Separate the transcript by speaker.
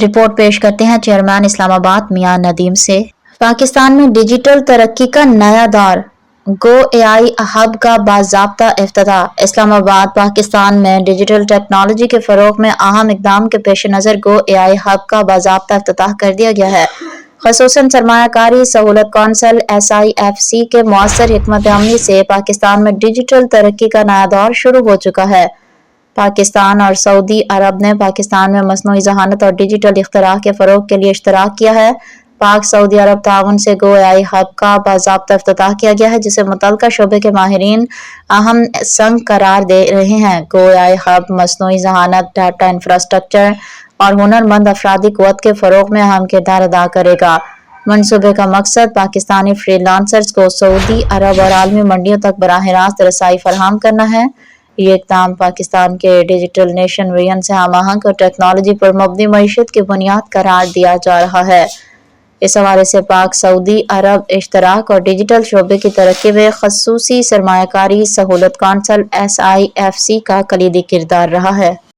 Speaker 1: Report پیش کرتے ہیں چیئرمین اسلام آباد میاں ندیم سے۔ پاکستان میں ڈیجیٹل ترقی کا نیا دور، گو اے آئی ہب کا باضابطہ افتتاح۔ اسلام آباد پاکستان میں ڈیجیٹل ٹیکنالوجی کے فروغ میں اہم اقدام کے پیش نظر گو اے آئی ہب کا باضابطہ افتتاح کر دیا گیا ہے۔ خصوصاً سرمایہ کاری سہولت کونسل SIFC کے مؤثر حکمت عملی سے پاکستان میں ڈیجیٹل ترقی کا نیا دور شروع ہو چکا ہے۔ پاکستان اور سعودی عرب نے پاکستان میں مصنوعی ذہانت اور ڈیجیٹل اختراع کے فروغ کے لیے اشتراک کیا ہے۔ پاک سعودی عرب تعاون سے گو اے آئی ہب کا باضابطہ افتتاح کیا گیا ہے، جسے متعلقہ شعبے کے ماہرین اہم سنگ قرار دے رہے ہیں۔ گو اے آئی ہب مصنوعی ذہانت، ڈیٹا انفراسٹرکچر اور ہنرمند افرادی قوت کے فروغ میں اہم کردار ادا کرے گا۔ منصوبے کا مقصد پاکستانی فری لانسرز کو سعودی عرب اور عالمی منڈیوں تک براہ راست رسائی فراہم کرنا ہے۔ یہ اقدام پاکستان کے ڈیجیٹل نیشن ویژن سے ہم آہنگ اور ٹیکنالوجی پر مبنی معیشت کی بنیاد قرار دیا جا رہا ہے۔ اس حوالے سے پاک سعودی عرب اشتراک اور ڈیجیٹل شعبے کی ترقی میں خصوصی سرمایہ کاری سہولت کونسل SIFC کا کلیدی کردار رہا ہے۔